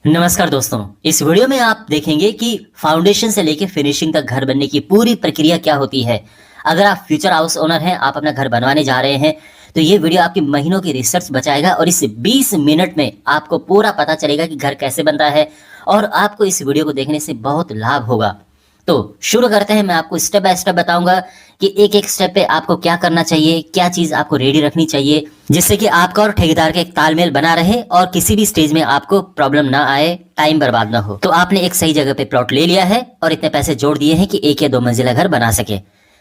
नमस्कार दोस्तों, इस वीडियो में आप देखेंगे कि फाउंडेशन से लेकर फिनिशिंग तक घर बनने की पूरी प्रक्रिया क्या होती है। अगर आप फ्यूचर हाउस ओनर हैं, आप अपना घर बनवाने जा रहे हैं, तो ये वीडियो आपकी महीनों की रिसर्च बचाएगा और इस 20 मिनट में आपको पूरा पता चलेगा कि घर कैसे बनता है और आपको इस वीडियो को देखने से बहुत लाभ होगा। तो शुरू करते हैं। मैं आपको स्टेप बाय स्टेप बताऊंगा कि एक एक स्टेप पे आपको क्या करना चाहिए, क्या चीज आपको रेडी रखनी चाहिए, जिससे कि आपका और ठेकेदार का एक तालमेल बना रहे और किसी भी स्टेज में आपको प्रॉब्लम ना आए, टाइम बर्बाद ना हो। तो आपने एक सही जगह पे प्लॉट ले लिया है और इतने पैसे जोड़ दिए हैं कि 1 या 2 मंजिला घर बना सके।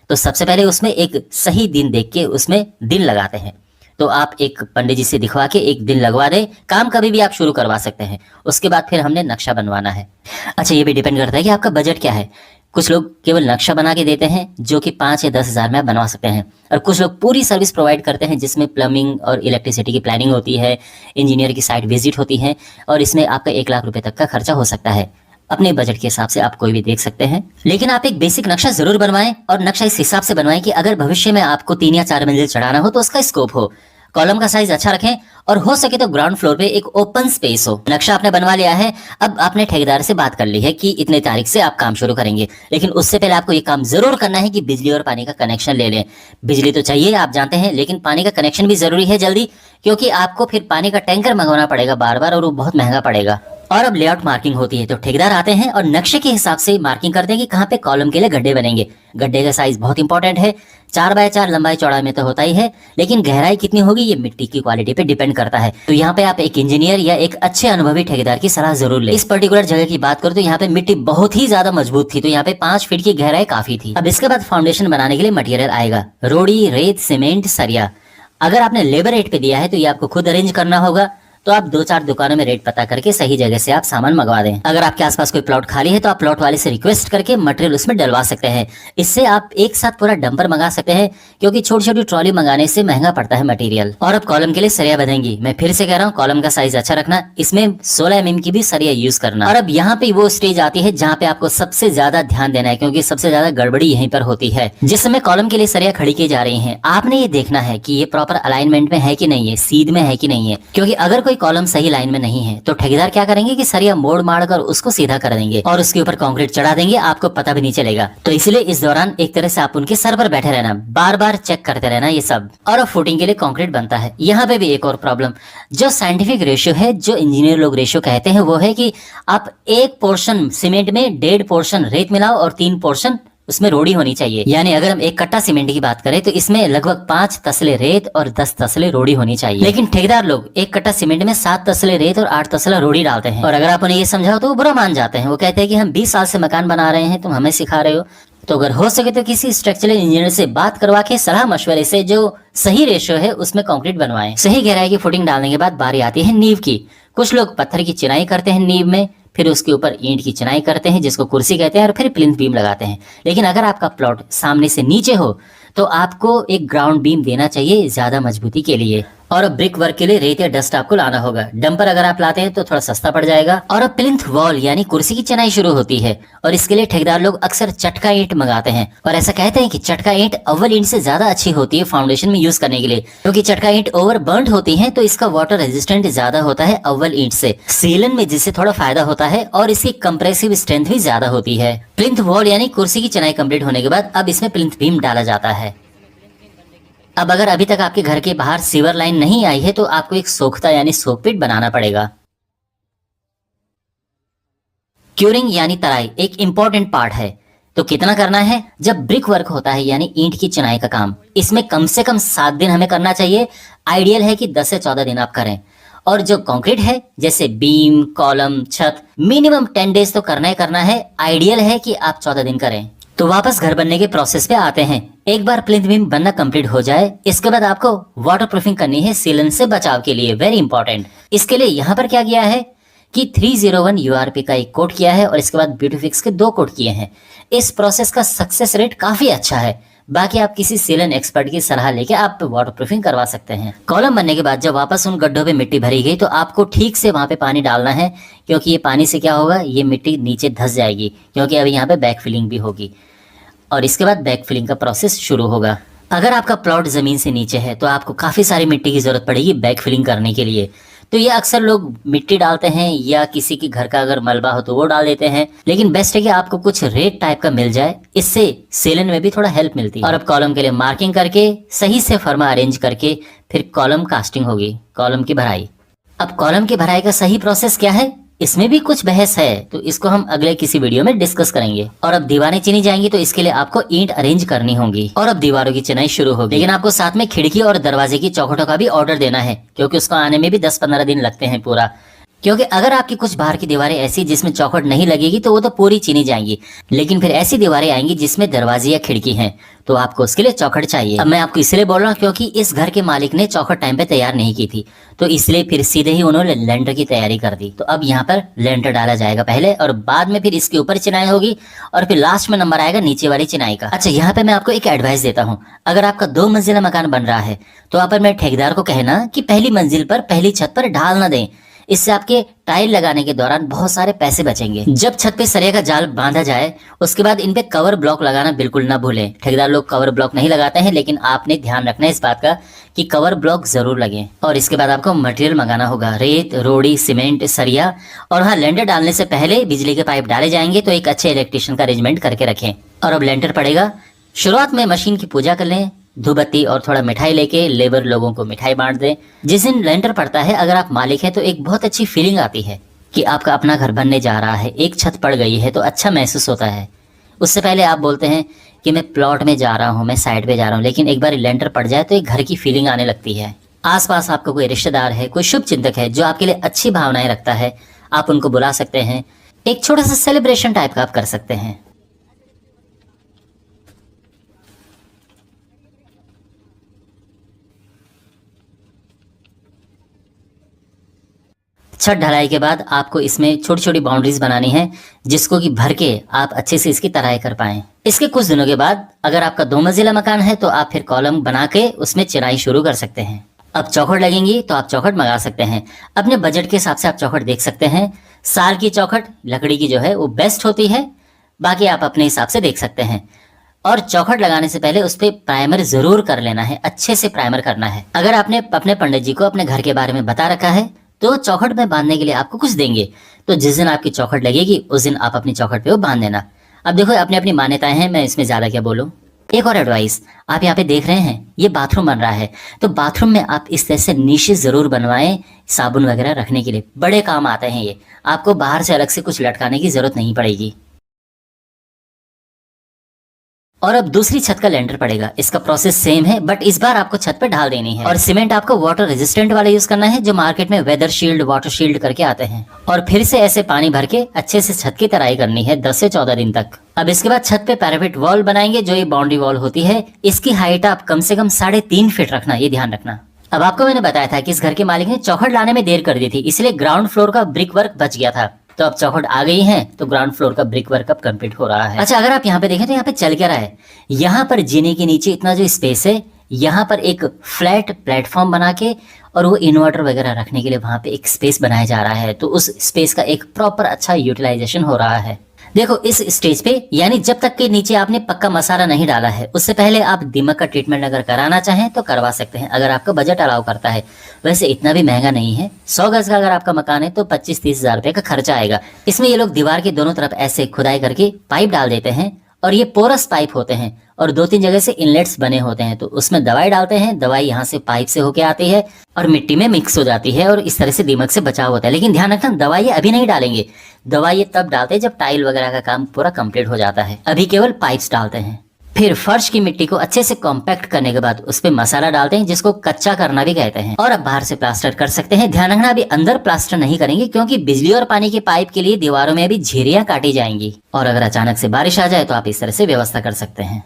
तो सबसे पहले उसमें एक सही दिन देख के उसमें दिन लगाते हैं। तो आप एक पंडित जी से दिखवा के एक दिन लगवा दें। काम कभी भी आप शुरू करवा सकते हैं। उसके बाद फिर हमने नक्शा बनवाना है। अच्छा, ये भी डिपेंड करता है कि आपका बजट क्या है। कुछ लोग केवल नक्शा बना के देते हैं जो कि 5 या 10 हज़ार में आप बनवा सकते हैं, और कुछ लोग पूरी सर्विस प्रोवाइड करते हैं जिसमें प्लम्बिंग और इलेक्ट्रिसिटी की प्लानिंग होती है, इंजीनियर की साइट विजिट होती है, और इसमें आपका 1 लाख रुपए तक का खर्चा हो सकता है। अपने बजट के हिसाब से आप कोई भी देख सकते हैं, लेकिन आप एक बेसिक नक्शा जरूर बनवाएं और नक्शा इस हिसाब से बनवाएं कि अगर भविष्य में आपको 3 या 4 मंजिल चढ़ाना हो तो उसका स्कोप हो। कॉलम का साइज अच्छा रखें और हो सके तो ग्राउंड फ्लोर पे एक ओपन स्पेस हो। नक्शा आपने बनवा लिया है, अब आपने ठेकेदार से बात कर ली है कि इतने तारीख से आप काम शुरू करेंगे, लेकिन उससे पहले आपको ये काम जरूर करना है कि बिजली और पानी का कनेक्शन ले लें। बिजली तो चाहिए, आप जानते हैं, लेकिन पानी का कनेक्शन भी जरूरी है जल्दी, क्योंकि आपको फिर पानी का टैंकर मंगवाना पड़ेगा बार बार और वो बहुत महंगा पड़ेगा। और अब लेआउट मार्किंग होती है, तो ठेकेदार आते हैं और नक्शे के हिसाब से मार्किंग करते हैं कि कहाँ पे कॉलम के लिए गड्ढे बनेंगे। गड्ढे का साइज बहुत इंपॉर्टेंट है। 4 बाय 4 लंबाई चौड़ाई में तो होता ही है, लेकिन गहराई कितनी होगी ये मिट्टी की क्वालिटी पे डिपेंड करता है। तो यहाँ पे आप एक इंजीनियर या एक अच्छे अनुभवी ठेकेदार की सलाह जरूर लें। इस पर्टिकुलर जगह की बात करूँ तो यहाँ पे मिट्टी बहुत ही ज्यादा मजबूत थी, तो यहाँ पे 5 फीट की गहराई काफी थी। अब इसके बाद फाउंडेशन बनाने के लिए मटेरियल आएगा, रोड़ी, रेत, सीमेंट, सरिया। अगर आपने लेबर रेट पे दिया है तो ये आपको खुद अरेंज करना होगा, तो आप 2-4 दुकानों में रेट पता करके सही जगह से आप सामान मंगवा दें। अगर आपके आसपास कोई प्लॉट खाली है तो आप प्लॉट वाले से रिक्वेस्ट करके मटेरियल उसमें डलवा सकते हैं। इससे आप एक साथ पूरा डंपर मंगा सकते हैं, क्योंकि छोटी छोटी ट्रॉली मंगाने से महंगा पड़ता है मटेरियल। और अब कॉलम के लिए सरिया बनेंगी। मैं फिर से कह रहा हूँ, कॉलम का साइज अच्छा रखना, इसमें 16 mm की भी सरिया यूज करना। और अब यहाँ पे वो स्टेज आती है जहाँ पे आपको सबसे ज्यादा ध्यान देना है, क्योंकि सबसे ज्यादा गड़बड़ी यहीं पर होती है। जिस समय कॉलम के लिए सरिया खड़ी की जा रही है, आपने ये देखना है कि ये प्रॉपर अलाइनमेंट में है कि नहीं है, सीध में है कि नहीं है, क्योंकि अगर कोई कॉलम सही लाइन में नहीं है तो ठेकेदार क्या करेंगे कि सरिया मोड़ मार कर उसको सीधा कर देंगे और उसके ऊपर कंक्रीट चढ़ा देंगे, आपको पता भी नहीं चलेगा। तो इसलिए इस दौरान एक तरह से आप उनके सर पर बैठे रहना, बार बार चेक करते रहना ये सब। और अब फुटिंग के लिए कंक्रीट बनता है। यहाँ पे भी एक और प्रॉब्लम, जो साइंटिफिक रेशियो है, जो इंजीनियर लोग रेशियो कहते हैं, वो है कि आप 1 पोर्शन सीमेंट में 1.5 पोर्शन रेत मिलाओ और 3 पोर्शन उसमें रोड़ी होनी चाहिए। यानी अगर हम 1 कट्टा सीमेंट की बात करें तो इसमें लगभग 5 तसले रेत और 10 तसले रोड़ी होनी चाहिए। लेकिन ठेकेदार लोग 1 कट्टा सीमेंट में 7 तसले रेत और 8 तसला रोड़ी डालते हैं, और अगर आप उन्हें ये समझाओ तो वो बुरा मान जाते हैं। वो कहते हैं कि हम 20 साल से मकान बना रहे हैं, तुम हमें सिखा रहे हो। तो अगर हो सके तो किसी स्ट्रक्चरल इंजीनियर से बात करवा के सलाह मशवरे से जो सही रेशियो है उसमें कंक्रीट बनवाएं। सही गहराई की फुटिंग डालने के बाद बारी आती है नींव की। कुछ लोग पत्थर की चिनाई करते हैं नींव में, फिर उसके ऊपर ईंट की चिनाई करते हैं जिसको कुर्सी कहते हैं, और फिर प्लिंथ बीम लगाते हैं। लेकिन अगर आपका प्लॉट सामने से नीचे हो तो आपको एक ग्राउंड बीम देना चाहिए ज्यादा मजबूती के लिए। और अब ब्रिक वर्क के लिए रेत या डस्ट आपको लाना होगा। डंपर अगर आप लाते हैं तो थोड़ा सस्ता पड़ जाएगा। और अब प्लिंथ वॉल यानी कुर्सी की चिनाई शुरू होती है, और इसके लिए ठेकेदार लोग अक्सर चटका ईंट मंगाते हैं, और ऐसा कहते हैं कि चटका ईंट अव्वल ईंट से ज्यादा अच्छी होती है फाउंडेशन में यूज करने के लिए, क्योंकि चटका ईंट ओवर बर्न्ड होती है तो इसका वाटर रेजिस्टेंट ज्यादा होता है अव्वल ईंट से, सीलन में जिससे थोड़ा फायदा होता है, और इसकी कंप्रेसिव स्ट्रेंथ भी ज्यादा होती है। प्लिंथ वॉल यानी कुर्सी की चिनाई कंप्लीट होने के बाद अब इसमें प्लिंथ बीम डाला जाता है। अब अगर अभी तक आपके घर के बाहर सीवर लाइन नहीं आई है तो आपको एक सोख्ता यानी सोकपिट बनाना पड़ेगा। क्यूरिंग यानी तराई एक इंपॉर्टेंट पार्ट है। तो कितना करना है? जब ब्रिक वर्क होता है यानी ईंट की चिनाई का काम, इसमें कम से कम 7 दिन हमें करना चाहिए। आइडियल है कि 10 से 14 दिन आप करें। और जो कंक्रीट है जैसे बीम, कॉलम, छत, मिनिमम 10 डेज तो करना ही करना है। आइडियल है कि आप 14 दिन करें। तो वापस घर बनने के प्रोसेस पे आते हैं। एक बार प्लिंथ बीम बनना कंप्लीट हो जाए, इसके बाद आपको वाटर प्रूफिंग करनी है सीलन से बचाव के लिए, वेरी इंपॉर्टेंट। इसके लिए यहाँ पर क्या किया है कि 301 URP का एक कोट किया है और इसके बाद ब्यूटीफिक्स के 2 कोट किए हैं। इस प्रोसेस का सक्सेस रेट काफी अच्छा है। बाकी आप किसी सीलन एक्सपर्ट की सलाह लेके आप वाटर प्रूफिंग करवा सकते हैं। कॉलम बनने के बाद जब वापस उन गड्ढों पे मिट्टी भरी गई तो आपको ठीक से वहां पे पानी डालना है, क्योंकि ये पानी से क्या होगा, ये मिट्टी नीचे धंस जाएगी, क्योंकि अभी यहाँ पे बैक फिलिंग भी होगी और इसके बाद बैक फिलिंग का प्रोसेस शुरू होगा। अगर आपका प्लॉट जमीन से नीचे है तो आपको काफी सारी मिट्टी की जरूरत पड़ेगी बैक फिलिंग करने के लिए। तो ये अक्सर लोग मिट्टी डालते हैं या किसी के घर का अगर मलबा हो तो वो डाल देते हैं, लेकिन बेस्ट है कि आपको कुछ रेत टाइप का मिल जाए, इससे सीलन में भी थोड़ा हेल्प मिलती है। और अब कॉलम के लिए मार्किंग करके सही से फर्मा अरेंज करके फिर कॉलम कास्टिंग होगी, कॉलम की भराई। अब कॉलम की भराई का सही प्रोसेस क्या है, इसमें भी कुछ बहस है, तो इसको हम अगले किसी वीडियो में डिस्कस करेंगे। और अब दीवारें चिनी जाएंगी तो इसके लिए आपको ईंट अरेंज करनी होगी और अब दीवारों की चिनाई शुरू होगी। लेकिन आपको साथ में खिड़की और दरवाजे की चौखटों का भी ऑर्डर देना है, क्योंकि उसको आने में भी 10-15 दिन लगते हैं पूरा। क्योंकि अगर आपकी कुछ बाहर की दीवारें ऐसी जिसमें चौखट नहीं लगेगी तो वो तो पूरी चीनी जाएंगी, लेकिन फिर ऐसी दीवारें आएंगी जिसमें दरवाजे या खिड़की हैं, तो आपको उसके लिए चौखट चाहिए। अब मैं आपको इसलिए बोल रहा हूँ क्योंकि इस घर के मालिक ने चौखट टाइम पे तैयार नहीं की थी, तो इसलिए फिर सीधे ही उन्होंने लेंटर की तैयारी कर दी। तो अब यहाँ पर लेंटर डाला जाएगा पहले और बाद में फिर इसके ऊपर चिनाई होगी और फिर लास्ट में नंबर आएगा नीचे वाली चिनाई का। अच्छा, यहाँ पे मैं आपको एक एडवाइस देता हूँ, अगर आपका 2 मंजिला मकान बन रहा है तो आप अपने ठेकेदार को कहना कि पहली मंजिल पर पहली छत पर ढाल न दें, इससे आपके टाइल लगाने के दौरान बहुत सारे पैसे बचेंगे। जब छत पे सरिया का जाल बांधा जाए उसके बाद इन पे कवर ब्लॉक लगाना बिल्कुल ना भूलें। ठेकेदार लोग कवर ब्लॉक नहीं लगाते हैं, लेकिन आपने ध्यान रखना है इस बात का कि कवर ब्लॉक जरूर लगे। और इसके बाद आपको मटेरियल मंगाना होगा, रेत, रोड़ी, सीमेंट, सरिया। और हाँ, लेंटर डालने से पहले बिजली के पाइप डाले जाएंगे, तो एक अच्छे इलेक्ट्रिशियन का अरेंजमेंट करके रखें। और अब लेंटर पड़ेगा, शुरुआत में मशीन की पूजा कर लें, धूपबत्ती और थोड़ा मिठाई लेके लेबर लोगों को मिठाई बांट दें। जिस दिन लेंटर पड़ता है अगर आप मालिक हैं तो एक बहुत अच्छी फीलिंग आती है कि आपका अपना घर बनने जा रहा है, एक छत पड़ गई है तो अच्छा महसूस होता है। उससे पहले आप बोलते हैं कि मैं प्लॉट में जा रहा हूँ, मैं साइड पे जा रहा हूँ, लेकिन एक बार लेंटर पड़ जाए तो एक घर की फीलिंग आने लगती है। आसपास आपको कोई रिश्तेदार है, कोई शुभ चिंतक है जो आपके लिए अच्छी भावनाएं रखता है, आप उनको बुला सकते हैं, एक छोटा सा सेलिब्रेशन टाइप का आप कर सकते हैं। छत ढलाई के बाद आपको इसमें छोटी छोटी बाउंड्रीज बनानी है, जिसको कि भर के आप अच्छे से इसकी तराई कर पाएं। इसके कुछ दिनों के बाद अगर आपका 2 मंजिला मकान है तो आप फिर कॉलम बना के उसमें चिनाई शुरू कर सकते हैं। अब चौखट लगेंगी तो आप चौखट मंगा सकते हैं, अपने बजट के हिसाब से आप चौखट देख सकते हैं। साल की चौखट लकड़ी की जो है वो बेस्ट होती है, बाकी आप अपने हिसाब से देख सकते हैं। और चौखट लगाने से पहले उस पर प्राइमर जरूर कर लेना है, अच्छे से प्राइमर करना है। अगर आपने अपने पंडित जी को अपने घर के बारे में बता रखा है तो चौखट में बांधने के लिए आपको कुछ देंगे, तो जिस दिन आपकी चौखट लगेगी उस दिन आप अपनी चौखट पे वो बांध देना। अब देखो, अपनी अपनी मान्यताएं हैं, मैं इसमें ज्यादा क्या बोलूं। एक और एडवाइस, आप यहाँ पे देख रहे हैं ये बाथरूम बन रहा है, तो बाथरूम में आप इस तरह से नीचे जरूर बनवाएं, साबुन वगैरह रखने के लिए बड़े काम आते हैं ये। आपको बाहर से अलग से कुछ लटकाने की जरूरत नहीं पड़ेगी। और अब दूसरी छत का लेंटर पड़ेगा, इसका प्रोसेस सेम है, बट इस बार आपको छत पे ढाल देनी है। और सीमेंट आपको वाटर रेजिस्टेंट वाला यूज करना है, जो मार्केट में वेदर शील्ड, वाटर शील्ड करके आते हैं। और फिर से ऐसे पानी भर के अच्छे से छत की तराई करनी है 10 से 14 दिन तक। अब इसके बाद छत पे पैरापेट वॉल बनाएंगे, जो ये बाउंड्री वॉल होती है, इसकी हाइट आप कम से कम 3.5 फीट रखना, ये ध्यान रखना। अब आपको मैंने बताया था कि इस घर के मालिक ने चौखट लाने में देर कर दी थी, इसलिए ग्राउंड फ्लोर का ब्रिक वर्क बच गया था। तो अब चौखट आ गई है तो ग्राउंड फ्लोर का ब्रिक वर्क अब कंप्लीट हो रहा है। अच्छा, अगर आप यहाँ पे देखें तो यहाँ पे चल क्या रहा है, यहाँ पर जीने के नीचे इतना जो स्पेस है, यहाँ पर एक फ्लैट प्लेटफॉर्म बना के और वो इन्वर्टर वगैरह रखने के लिए वहां पे एक स्पेस बनाया जा रहा है, तो उस स्पेस का एक प्रॉपर अच्छा यूटिलाइजेशन हो रहा है। देखो, इस स्टेज पे यानी जब तक के नीचे आपने पक्का मसाला नहीं डाला है, उससे पहले आप दीमक का ट्रीटमेंट अगर कराना चाहें तो करवा सकते हैं, अगर आपका बजट अलाउ करता है। वैसे इतना भी महंगा नहीं है, 100 गज का अगर आपका मकान है तो 25-30 हजार रुपए का खर्चा आएगा। इसमें ये लोग दीवार के दोनों तरफ ऐसे खुदाई करके पाइप डाल देते हैं, और ये पोरस पाइप होते हैं और 2-3 जगह से इनलेट्स बने होते हैं, तो उसमें दवाई डालते हैं, दवाई यहाँ से पाइप से होके आती है और मिट्टी में मिक्स हो जाती है, और इस तरह से दीमक से बचाव होता है। लेकिन ध्यान रखना, दवाई अभी नहीं डालेंगे, दवाई तब डालते हैं जब टाइल वगैरह का काम पूरा कंप्लीट हो जाता है, अभी केवल पाइप्स डालते हैं। फिर फर्श की मिट्टी को अच्छे से कॉम्पैक्ट करने के बाद उस पे मसाला डालते हैं, जिसको कच्चा करना भी कहते हैं। और अब बाहर से प्लास्टर कर सकते हैं। ध्यान रखना, अभी अंदर प्लास्टर नहीं करेंगे, क्योंकि बिजली और पानी के पाइप के लिए दीवारों में अभी झिरियां काटी जाएंगी, और अगर अचानक से बारिश आ जाए तो आप इस तरह से व्यवस्था कर सकते हैं।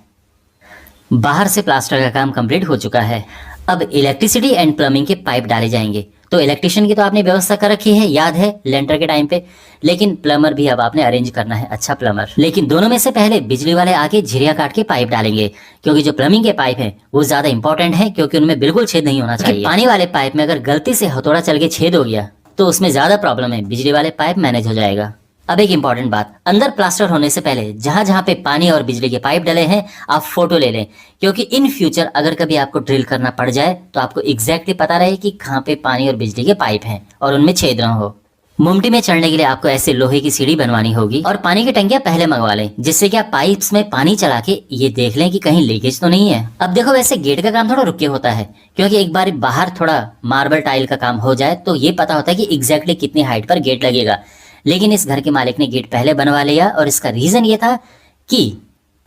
बाहर से प्लास्टर का काम कंप्लीट हो चुका है। अब इलेक्ट्रिसिटी एंड प्लम्बिंग के पाइप डाले जाएंगे। तो इलेक्ट्रिशियन की तो आपने व्यवस्था कर रखी है, याद है लेंटर के टाइम पे, लेकिन प्लम्बर भी अब आपने अरेंज करना है, अच्छा प्लम्बर। लेकिन दोनों में से पहले बिजली वाले आके झिरिया काट के पाइप डालेंगे, क्योंकि जो प्लम्बिंग के पाइप हैं वो ज्यादा इंपॉर्टेंट है, क्योंकि उनमें बिल्कुल छेद नहीं होना चाहिए। पानी वाले पाइप में अगर गलती से हथौड़ा चल के छेद हो गया तो उसमें ज्यादा प्रॉब्लम है, बिजली वाले पाइप मैनेज हो जाएगा। अब एक इम्पॉर्टेंट बात, अंदर प्लास्टर होने से पहले जहां जहां पे पानी और बिजली के पाइप डले हैं आप फोटो ले लें, क्योंकि इन फ्यूचर अगर कभी आपको ड्रिल करना पड़ जाए तो आपको एग्जैक्टली पता रहे कि कहाँ पे पानी और बिजली के पाइप हैं और उनमें छेद ना हो। मुमटी में चढ़ने के लिए आपको ऐसे लोहे की सीढ़ी बनवानी होगी और पानी की टंकियां पहले मंगवा लें, जिससे कि आप पाइप्स में पानी चला के ये देख लें कि कहीं लीकेज तो नहीं है। अब देखो वैसे गेट का काम थोड़ा रुक के होता है, क्योंकि एक बार बाहर थोड़ा मार्बल टाइल का काम हो जाए तो ये पता होता है कि एग्जैक्टली कितनी हाइट पर गेट लगेगा। लेकिन इस घर के मालिक ने गेट पहले बनवा लिया और इसका रीजन ये था कि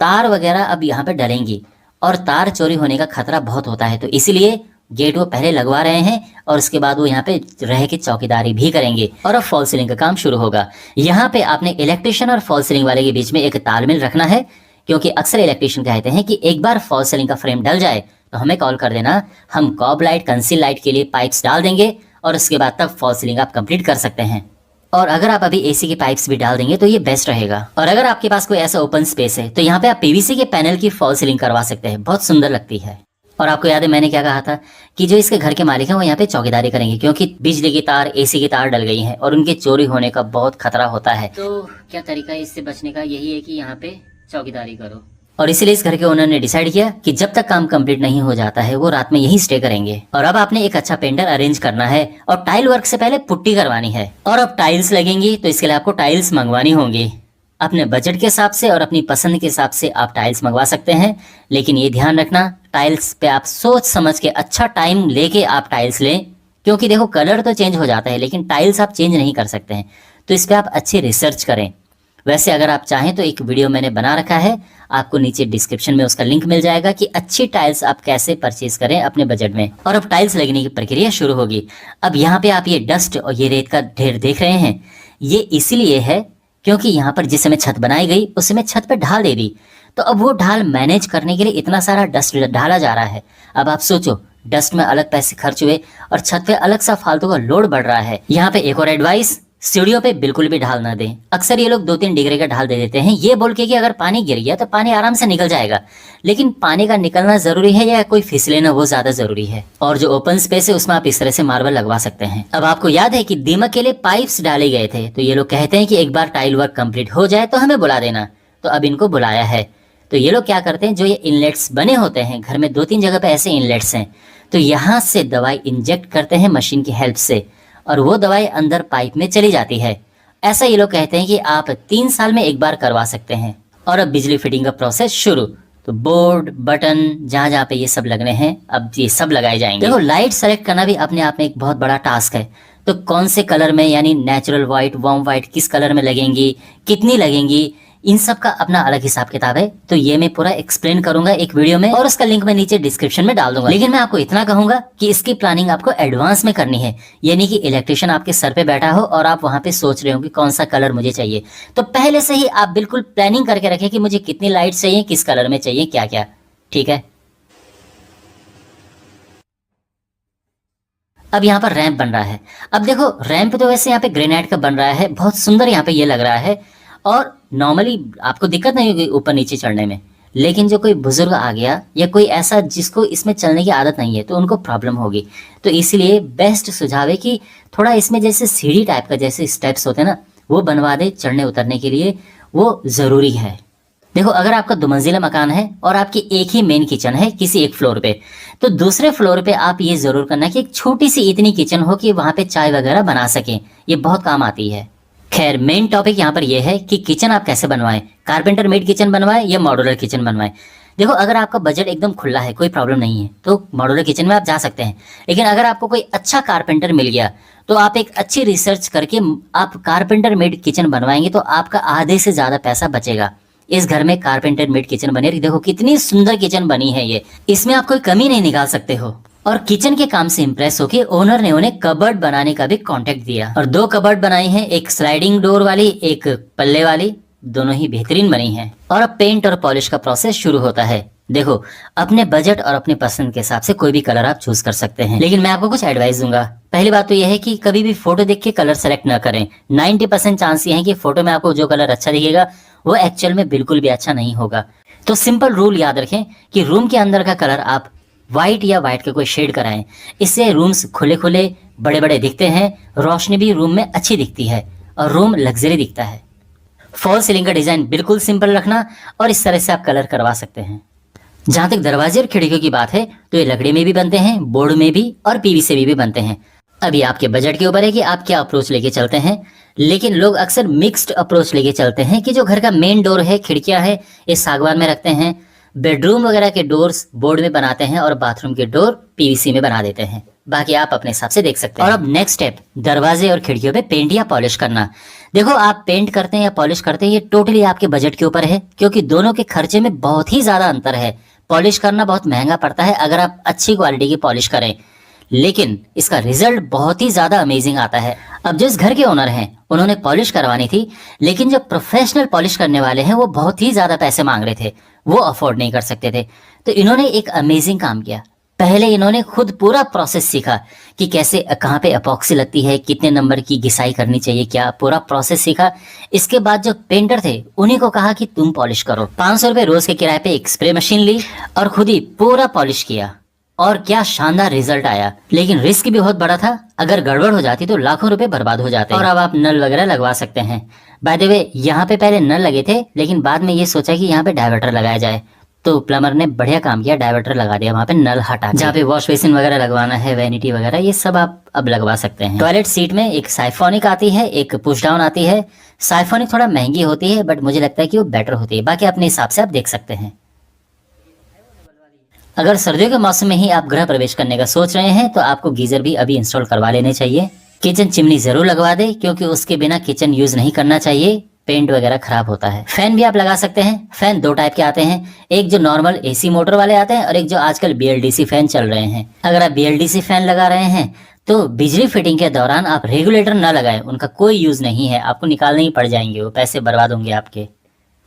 तार वगैरह अब यहाँ पे डलेंगी और तार चोरी होने का खतरा बहुत होता है, तो इसीलिए गेट वो पहले लगवा रहे हैं और उसके बाद वो यहाँ पे रह के चौकीदारी भी करेंगे। और अब फॉल सीलिंग का काम शुरू होगा। यहाँ पे आपने इलेक्ट्रिशियन और फॉल सीलिंग वाले के बीच में एक तालमेल रखना है, क्योंकि अक्सर इलेक्ट्रिशियन कहते हैं कि एक बार फॉल सीलिंग का फ्रेम डल जाए तो हमें कॉल कर देना, हम कॉब लाइट कंसील लाइट के लिए पाइप्स डाल देंगे और उसके बाद तब फॉल सीलिंग आप कंप्लीट कर सकते हैं। और अगर आप अभी एसी के पाइप्स भी डाल देंगे तो ये बेस्ट रहेगा। और अगर आपके पास कोई ऐसा ओपन स्पेस है तो यहाँ पे आप पीवीसी के पैनल की फॉल सीलिंग करवा सकते हैं, बहुत सुंदर लगती है। और आपको याद है मैंने क्या कहा था कि जो इसके घर के मालिक हैं वो यहाँ पे चौकीदारी करेंगे, क्योंकि बिजली की तार एसी की तार डल गई हैं और उनके चोरी होने का बहुत खतरा होता है। तो क्या तरीका है इससे बचने का? यही है कि यहाँ पे चौकीदारी करो। और इसीलिए इस घर के ओनर ने डिसाइड किया कि जब तक काम कंप्लीट नहीं हो जाता है वो रात में यही स्टे करेंगे। और अब आपने एक अच्छा पेंटर अरेंज करना है और टाइल वर्क से पहले पुट्टी करवानी है। और अब टाइल्स लगेंगी तो इसके लिए आपको टाइल्स मंगवानी होंगी। अपने बजट के हिसाब से और अपनी पसंद के हिसाब से आप टाइल्स मंगवा सकते हैं, लेकिन ये ध्यान रखना टाइल्स पे आप सोच समझ के अच्छा टाइम लेके आप टाइल्स लें, क्योंकि देखो कलर तो चेंज हो जाता है लेकिन टाइल्स आप चेंज नहीं कर सकते हैं, तो इस पे आप अच्छी रिसर्च करें। वैसे अगर आप चाहें तो एक वीडियो मैंने बना रखा है, आपको नीचे डिस्क्रिप्शन में उसका लिंक मिल जाएगा कि अच्छी टाइल्स आप कैसे परचेज करें अपने बजट में। और अब टाइल्स लगने की प्रक्रिया शुरू होगी। अब यहाँ पे आप ये डस्ट और ये रेत का ढेर देख रहे हैं, ये इसीलिए है क्योंकि यहाँ पर जिस समय छत बनाई गई उस समय छत पे ढाल दे दी, तो अब वो ढाल मैनेज करने के लिए इतना सारा डस्ट ढाला जा रहा है। अब आप सोचो, डस्ट में अलग पैसे खर्च हुए और छत पे अलग सा फालतू का लोड बढ़ रहा है। यहाँ पे एक और एडवाइस, सीढ़ियों पे बिल्कुल भी ढाल ना दें। अक्सर ये लोग 2-3 डिग्री का ढाल दे देते हैं ये बोल के कि अगर पानी गिर गया तो पानी आराम से निकल जाएगा, लेकिन पानी का निकलना जरूरी है या कोई फिसले ना, वो ज्यादा जरूरी है। और जो ओपन स्पेस है उसमें आप इस तरह से मार्बल लगवा सकते हैं। अब आपको याद है कि दीमक के लिए पाइप्स डाले गए थे, तो ये लोग कहते हैं कि एक बार टाइल वर्क कंप्लीट हो जाए तो हमें बुला देना, तो अब इनको बुलाया है। तो ये लोग क्या करते हैं, जो ये इनलेट्स बने होते हैं घर में 2-3 जगह पे ऐसे इनलेट्स हैं, तो यहाँ से दवाई इंजेक्ट करते हैं मशीन की हेल्प से और वो दवाई अंदर पाइप में चली जाती है। ऐसा ये लोग कहते हैं कि आप 3 साल में एक बार करवा सकते हैं। और अब बिजली फिटिंग का प्रोसेस शुरू, तो बोर्ड बटन जहाँ जहाँ पे ये सब लगने हैं अब ये सब लगाए जाएंगे। देखो लाइट सेलेक्ट करना भी अपने आप में एक बहुत बड़ा टास्क है, तो कौन से कलर में यानी नेचुरल व्हाइट, वार्म व्हाइट किस कलर में लगेंगी, कितनी लगेंगी, इन सब का अपना अलग हिसाब किताब है। तो ये मैं पूरा एक्सप्लेन करूंगा एक वीडियो में और उसका लिंक मैं नीचे डिस्क्रिप्शन में डाल दूंगा। लेकिन मैं आपको इतना कहूंगा कि इसकी प्लानिंग आपको एडवांस में करनी है, यानी कि इलेक्ट्रिशियन आपके सर पे बैठा हो और आप वहां पे सोच रहे हो कि कौन सा कलर मुझे चाहिए, तो पहले से ही आप बिल्कुल प्लानिंग करके रखें कि मुझे कितनी लाइट चाहिए, किस कलर में चाहिए, क्या क्या। ठीक है। अब यहाँ पर रैंप बन रहा है। अब देखो रैंप तो वैसे यहाँ पे ग्रेनाइट का बन रहा है, बहुत सुंदर यहाँ पे ये लग रहा है और नॉर्मली आपको दिक्कत नहीं होगी ऊपर नीचे चढ़ने में, लेकिन जो कोई बुजुर्ग आ गया या कोई ऐसा जिसको इसमें चलने की आदत नहीं है तो उनको प्रॉब्लम होगी। तो इसलिए बेस्ट सुझाव है कि थोड़ा इसमें जैसे सीढ़ी टाइप का जैसे स्टेप्स होते हैं ना, वो बनवा दे चढ़ने उतरने के लिए, वो ज़रूरी है। देखो अगर आपका 2 मंजिला मकान है और आपकी एक ही मेन किचन है किसी एक फ्लोर पे, तो दूसरे फ्लोर पे आप ये ज़रूर करना कि एक छोटी सी इतनी किचन हो कि वहाँ पे चाय वगैरह बना सकें, ये बहुत काम आती है। खैर मेन टॉपिक यहाँ पर यह है कि किचन आप कैसे बनवाएं, कारपेंटर मेड किचन बनवाएं या मॉड्यूलर किचन बनवाएं। देखो अगर आपका बजट एकदम खुला है, कोई प्रॉब्लम नहीं है, तो मॉड्यूलर किचन में आप जा सकते हैं। लेकिन अगर आपको कोई अच्छा कारपेंटर मिल गया तो आप एक अच्छी रिसर्च करके आप कारपेंटर मेड किचन बनवाएंगे तो आपका आधे से ज़्यादा पैसा बचेगा। इस घर में कारपेंटर मेड किचन बने, देखो कितनी सुंदर किचन बनी है ये, इसमें आप कोई कमी नहीं निकाल सकते हो। और किचन के काम से इंप्रेस होकर ओनर ने उन्हें कबर्ड बनाने का भी कॉन्टेक्ट दिया और 2 कबर्ड बनाई हैं, एक स्लाइडिंग डोर वाली, एक पल्ले वाली, दोनों ही बेहतरीन बनी हैं। और अब पेंट और पॉलिश का प्रोसेस शुरू होता है। देखो अपने बजट और अपने पसंद के हिसाब से कोई भी कलर आप चूज कर सकते हैं, लेकिन मैं आपको कुछ एडवाइस दूंगा। पहली बात तो यह है कि कभी भी फोटो देख के कलर सेलेक्ट न करें। 90% चांस ये है कि फोटो में आपको जो कलर अच्छा दिखेगा वो एक्चुअल में बिल्कुल भी अच्छा नहीं होगा। तो सिंपल रूल याद रखें कि रूम के अंदर का कलर आप व्हाइट या व्हाइट का कोई शेड कराएं, इससे रूम्स खुले खुले बड़े बड़े दिखते हैं, रोशनी भी रूम में अच्छी दिखती है और रूम लग्जरी दिखता है। फॉल सीलिंग का डिजाइन बिल्कुल सिंपल रखना और इस तरह से आप कलर करवा सकते हैं। जहां तक दरवाजे और खिड़कियों की बात है तो ये लकड़ी में भी बनते हैं, बोर्ड में भी और पीवीसी में भी बनते हैं। अभी आपके बजट के ऊपर है कि आप क्या अप्रोच लेके चलते हैं, लेकिन लोग अक्सर मिक्स्ड अप्रोच लेके चलते हैं कि जो घर का मेन डोर है, खिड़कियां है, ये सागवान में रखते हैं, बेडरूम वगैरह के डोर्स बोर्ड में बनाते हैं और बाथरूम के डोर पीवीसी में बना देते हैं। बाकी आप अपने हिसाब से देख सकते हैं। और अब नेक्स्ट स्टेप, दरवाजे और खिड़कियों पे पेंट या पॉलिश करना। देखो, आप पेंट करते हैं या पॉलिश करते हैं, ये टोटली आपके बजट के ऊपर है, क्योंकि दोनों के खर्चे में बहुत ही ज्यादा अंतर है। पॉलिश करना बहुत महंगा पड़ता है अगर आप अच्छी क्वालिटी की पॉलिश करें, लेकिन इसका रिजल्ट बहुत ही ज्यादा अमेजिंग आता है। अब जिस घर के ओनर हैं उन्होंने पॉलिश करवानी थी, लेकिन जो प्रोफेशनल पॉलिश करने वाले हैं वो बहुत ही ज्यादा पैसे मांग रहे थे, वो अफोर्ड नहीं कर सकते थे। तो इन्होंने एक अमेजिंग काम किया। पहले इन्होंने खुद पूरा प्रोसेस सीखा कि कैसे कहाँ पे एपॉक्सी लगती है, कितने नंबर की घिसाई करनी चाहिए, क्या पूरा प्रोसेस सीखा। इसके बाद जो पेंटर थे उन्हीं को कहा कि तुम पॉलिश करो। 500 रुपए रोज के किराए पे एक स्प्रे मशीन ली और खुद ही पूरा पॉलिश किया, और क्या शानदार रिजल्ट आया। लेकिन रिस्क भी बहुत बड़ा था, अगर गड़बड़ हो जाती तो लाखों रुपए बर्बाद हो जाते। और अब आप नल वगैरह लगवा सकते हैं। बाय द वे, यहाँ पे पहले नल लगे थे, लेकिन बाद में ये सोचा कि यहाँ पे डायवर्टर लगाया जाए, तो प्लम्बर ने बढ़िया काम किया, डायवर्टर लगा दिया वहाँ पे नल हटा। जहाँ पे वॉश बेसिन वगैरह लगवाना है, वैनिटी वगैरह, ये सब आप अब लगवा सकते हैं। टॉयलेट सीट में एक साइफोनिक आती है, एक पुश डाउन आती है। साइफोनिक थोड़ा महंगी होती है, बट मुझे लगता है कि वो बेटर होती है। बाकी अपने हिसाब से आप देख सकते हैं। अगर सर्दियों के मौसम में ही आप गृह प्रवेश करने का सोच रहे हैं तो आपको गीजर भी अभी इंस्टॉल करवा लेने चाहिए। किचन चिमनी जरूर लगवा दे, क्योंकि उसके बिना किचन यूज नहीं करना चाहिए, पेंट वगैरह खराब होता है। फैन भी आप लगा सकते हैं। फैन दो टाइप के आते हैं, एक जो नॉर्मल एसी मोटर वाले आते हैं और एक जो आजकल बीएलडीसी फैन चल रहे हैं। अगर आप बीएलडीसी फैन लगा रहे हैं तो बिजली फिटिंग के दौरान आप रेगुलेटर ना लगाएं, उनका कोई यूज नहीं है, आपको निकालने ही पड़ जाएंगे, वो पैसे बर्बाद होंगे आपके।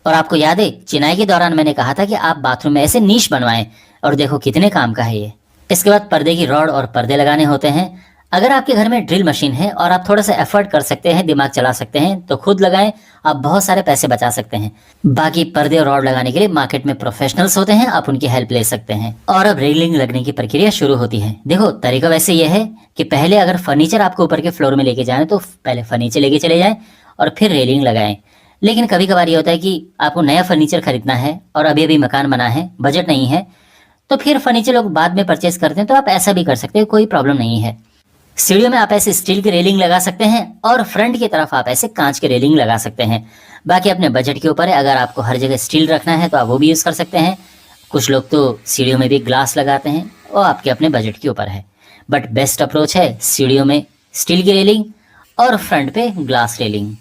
और आपको याद है चिनाई के दौरान मैंने कहा था कि आप बाथरूम में ऐसे नीश बनवाएं, और देखो कितने काम का है ये। इसके बाद पर्दे की रॉड और पर्दे लगाने होते हैं। अगर आपके घर में ड्रिल मशीन है और आप थोड़ा सा एफर्ट कर सकते हैं, दिमाग चला सकते हैं, तो खुद लगाएं, आप बहुत सारे पैसे बचा सकते हैं। बाकी पर्दे और रॉड लगाने के लिए मार्केट में प्रोफेशनल्स होते हैं, आप उनकी हेल्प ले सकते हैं। और अब रेलिंग लगने की प्रक्रिया शुरू होती है। देखो, तरीका वैसे ये है कि पहले अगर फर्नीचर आपको ऊपर के फ्लोर में लेके जाए तो पहले फर्नीचर लेके चले जाएं और फिर रेलिंग लगाएं। लेकिन कभी कभार ये होता है कि आपको नया फर्नीचर खरीदना है और अभी अभी मकान बना है, बजट नहीं है, तो फिर फर्नीचर लोग बाद में परचेस करते हैं, तो आप ऐसा भी कर सकते हैं, कोई प्रॉब्लम नहीं है। सीढ़ियों में आप ऐसे स्टील की रेलिंग लगा सकते हैं और फ्रंट की तरफ आप ऐसे कांच की रेलिंग लगा सकते हैं। बाकी अपने बजट के ऊपर है, अगर आपको हर जगह स्टील रखना है तो आप वो भी यूज कर सकते हैं। कुछ लोग तो सीढ़ियों में भी ग्लास लगाते हैं, वो आपके अपने बजट के ऊपर है। बट बेस्ट अप्रोच है सीढ़ियों में स्टील की रेलिंग और फ्रंट पे ग्लास रेलिंग।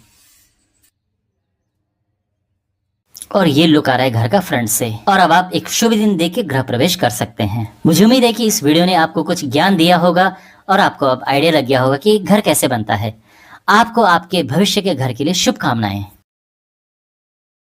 और ये लुक आ रहा है घर का फ्रंट से। और अब आप एक शुभ दिन देख के गृह प्रवेश कर सकते हैं। मुझे उम्मीद है कि इस वीडियो ने आपको कुछ ज्ञान दिया होगा और आपको अब आइडिया लग गया होगा कि घर कैसे बनता है। आपको आपके भविष्य के घर के लिए शुभकामनाएं।